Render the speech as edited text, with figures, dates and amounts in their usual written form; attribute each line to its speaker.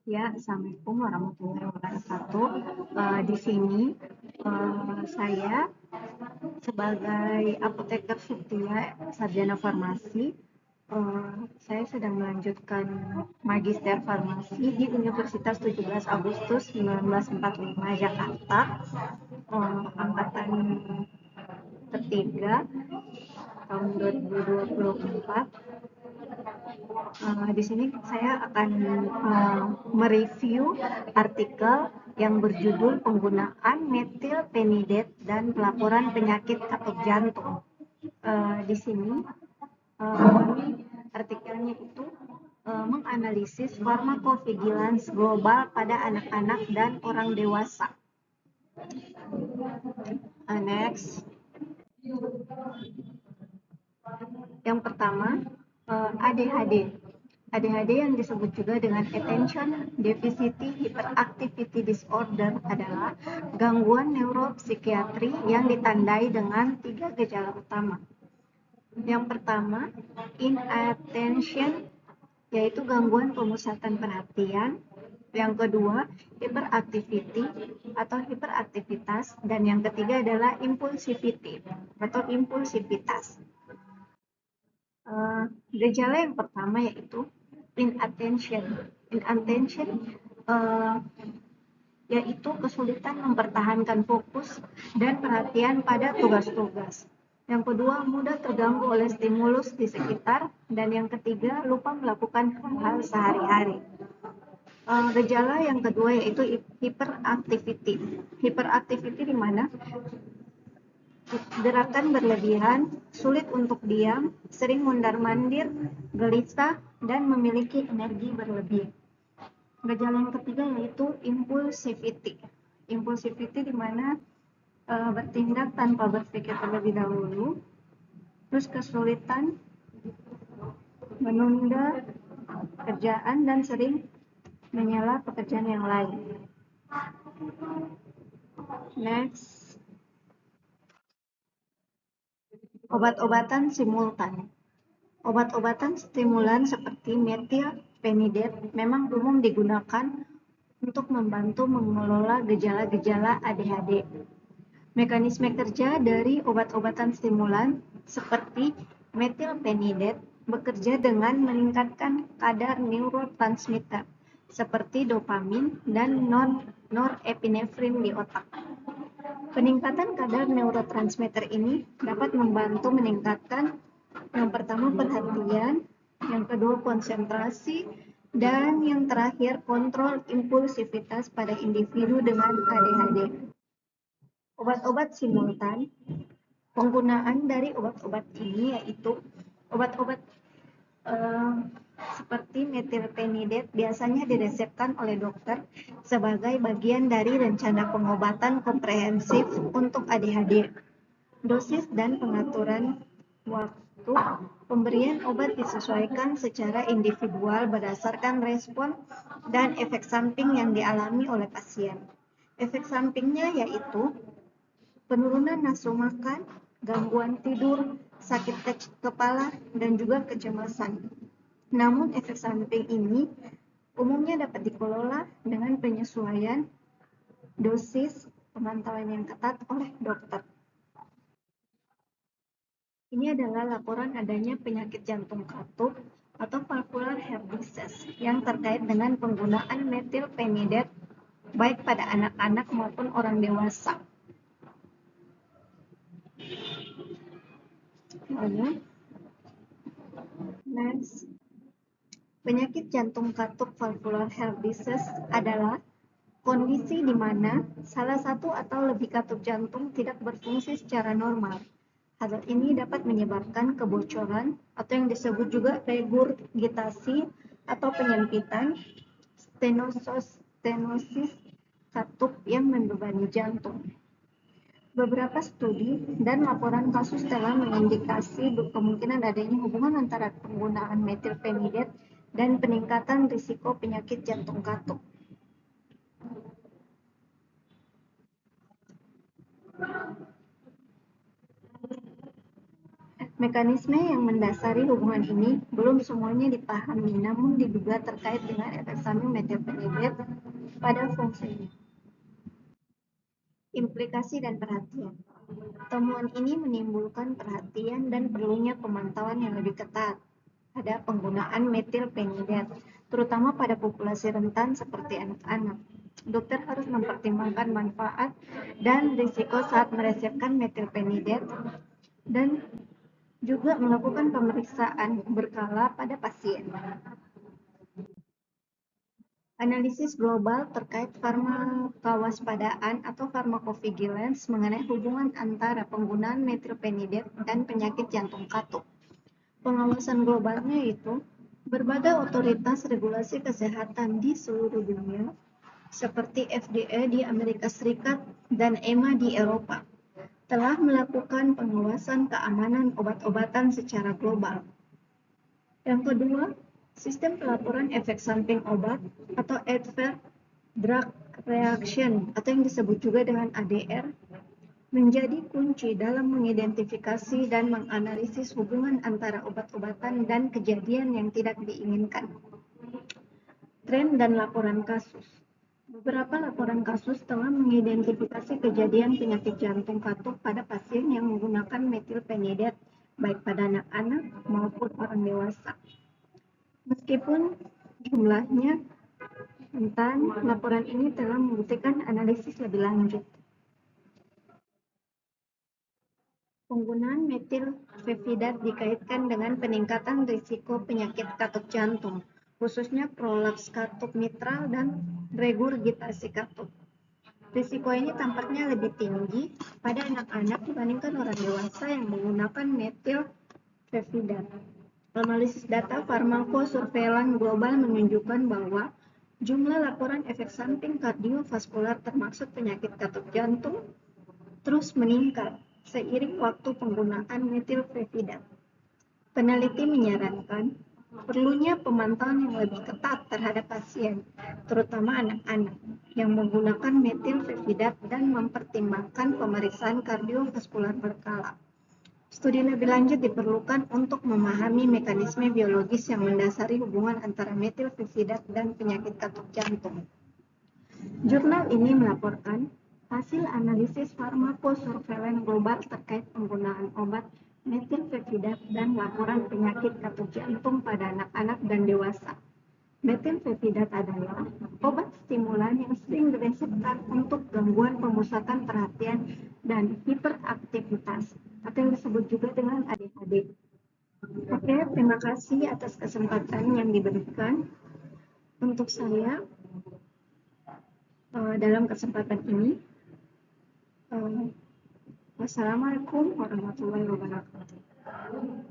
Speaker 1: Ya, Assalamualaikum warahmatullahi wabarakatuh. Di sini saya sebagai apoteker setia sarjana farmasi, saya sedang melanjutkan magister farmasi di Universitas 17 Agustus 1945 Jakarta, angkatan ketiga tahun 2024. Di sini saya akan mereview artikel yang berjudul penggunaan metilpenidet dan pelaporan penyakit katup jantung. Di sini artikelnya itu menganalisis farmakovigilans global pada anak-anak dan orang dewasa. Next. Yang pertama, ADHD. ADHD yang disebut juga dengan Attention Deficit Hyperactivity Disorder adalah gangguan neuropsikiatri yang ditandai dengan 3 gejala utama. Yang pertama, inattention, yaitu gangguan pemusatan perhatian. Yang kedua, hyperactivity atau hiperaktivitas. Dan yang ketiga adalah impulsivity atau impulsivitas. Gejala yang pertama yaitu inattention. Inattention yaitu kesulitan mempertahankan fokus dan perhatian pada tugas-tugas. Yang kedua, mudah terganggu oleh stimulus di sekitar. Dan yang ketiga, lupa melakukan hal-hal sehari-hari. Gejala yang kedua yaitu hyperactivity. Hyperactivity di mana gerakan berlebihan, sulit untuk diam, sering mondar-mandir, gelisah, dan memiliki energi berlebih. Gejala yang ketiga yaitu impulsivity. Impulsivity di mana bertindak tanpa berpikir terlebih dahulu, terus kesulitan menunda kerjaan dan sering menyela pekerjaan yang lain. Next. Obat-obatan simultan. Obat-obatan stimulan seperti metilpenidet memang umum digunakan untuk membantu mengelola gejala-gejala ADHD. Mekanisme kerja dari obat-obatan stimulan seperti metilpenidet bekerja dengan meningkatkan kadar neurotransmitter seperti dopamin dan norepinefrin di otak. Peningkatan kadar neurotransmitter ini dapat membantu meningkatkan yang pertama perhatian, yang kedua konsentrasi, dan yang terakhir kontrol impulsivitas pada individu dengan ADHD. Obat-obat simultan, penggunaan dari obat-obat ini yaitu obat-obat seperti metilpenidet biasanya diresepkan oleh dokter sebagai bagian dari rencana pengobatan komprehensif untuk ADHD. Dosis dan pengaturan waktu pemberian obat disesuaikan secara individual berdasarkan respon dan efek samping yang dialami oleh pasien. Efek sampingnya yaitu penurunan nafsu makan, gangguan tidur, sakit kepala, dan juga kecemasan. Namun efek samping ini umumnya dapat dikelola dengan penyesuaian dosis pemantauan yang ketat oleh dokter. Ini adalah laporan adanya penyakit jantung katup atau valvular heart disease yang terkait dengan penggunaan metilpenidet baik pada anak-anak maupun orang dewasa. Next. Penyakit jantung katup valvular heart disease adalah kondisi di mana salah satu atau lebih katup jantung tidak berfungsi secara normal. Hal ini dapat menyebabkan kebocoran atau yang disebut juga regurgitasi atau penyempitan, stenosis katup yang membebani jantung. Beberapa studi dan laporan kasus telah mengindikasi kemungkinan adanya hubungan antara penggunaan metilpenidet dan peningkatan risiko penyakit jantung katup. Mekanisme yang mendasari hubungan ini belum semuanya dipahami, namun diduga terkait dengan efek samping metilpenidat pada fungsinya. Implikasi dan perhatian. Temuan ini menimbulkan perhatian dan perlunya pemantauan yang lebih ketat pada penggunaan metilpenidat, terutama pada populasi rentan seperti anak-anak. Dokter harus mempertimbangkan manfaat dan risiko saat meresepkan metilpenidat dan juga melakukan pemeriksaan berkala pada pasien. Analisis global terkait farmakawaspadaan atau pharmacovigilance mengenai hubungan antara penggunaan metilpenidat dan penyakit jantung katup. Pengawasan globalnya itu berbagai otoritas regulasi kesehatan di seluruh dunia, seperti FDA di Amerika Serikat dan EMA di Eropa, telah melakukan pengawasan keamanan obat-obatan secara global. Yang kedua, sistem pelaporan efek samping obat atau Adverse Drug Reaction atau yang disebut juga dengan ADR menjadi kunci dalam mengidentifikasi dan menganalisis hubungan antara obat-obatan dan kejadian yang tidak diinginkan. Tren dan laporan kasus. Beberapa laporan kasus telah mengidentifikasi kejadian penyakit jantung katup pada pasien yang menggunakan metilpenidat, baik pada anak-anak maupun orang dewasa. Meskipun jumlahnya rentan, laporan ini telah membuktikan analisis lebih lanjut. Penggunaan metilfevidat dikaitkan dengan peningkatan risiko penyakit katup jantung, khususnya prolaps katup mitral dan regurgitasi katup. Risiko ini tampaknya lebih tinggi pada anak-anak dibandingkan orang dewasa yang menggunakan metilfevidat. Analisis data farmakosurveillance global menunjukkan bahwa jumlah laporan efek samping kardiovaskular termasuk penyakit katup jantung terus meningkat seiring waktu penggunaan metilfevidat. Peneliti menyarankan perlunya pemantauan yang lebih ketat terhadap pasien, terutama anak-anak, yang menggunakan metilfevidat dan mempertimbangkan pemeriksaan kardiovaskular berkala. Studi lebih lanjut diperlukan untuk memahami mekanisme biologis yang mendasari hubungan antara metilfevidat dan penyakit katup jantung. Jurnal ini melaporkan hasil analisis farmakosurveillance global terkait penggunaan obat metilfevidat dan laporan penyakit katup jantung pada anak-anak dan dewasa. Metilfevidat adalah obat stimulan yang sering diresepkan untuk gangguan pemusatan perhatian dan hiperaktivitas atau yang disebut juga dengan ADHD. Oke, terima kasih atas kesempatan yang diberikan untuk saya dalam kesempatan ini. Wassalamualaikum warahmatullahi wabarakatuh.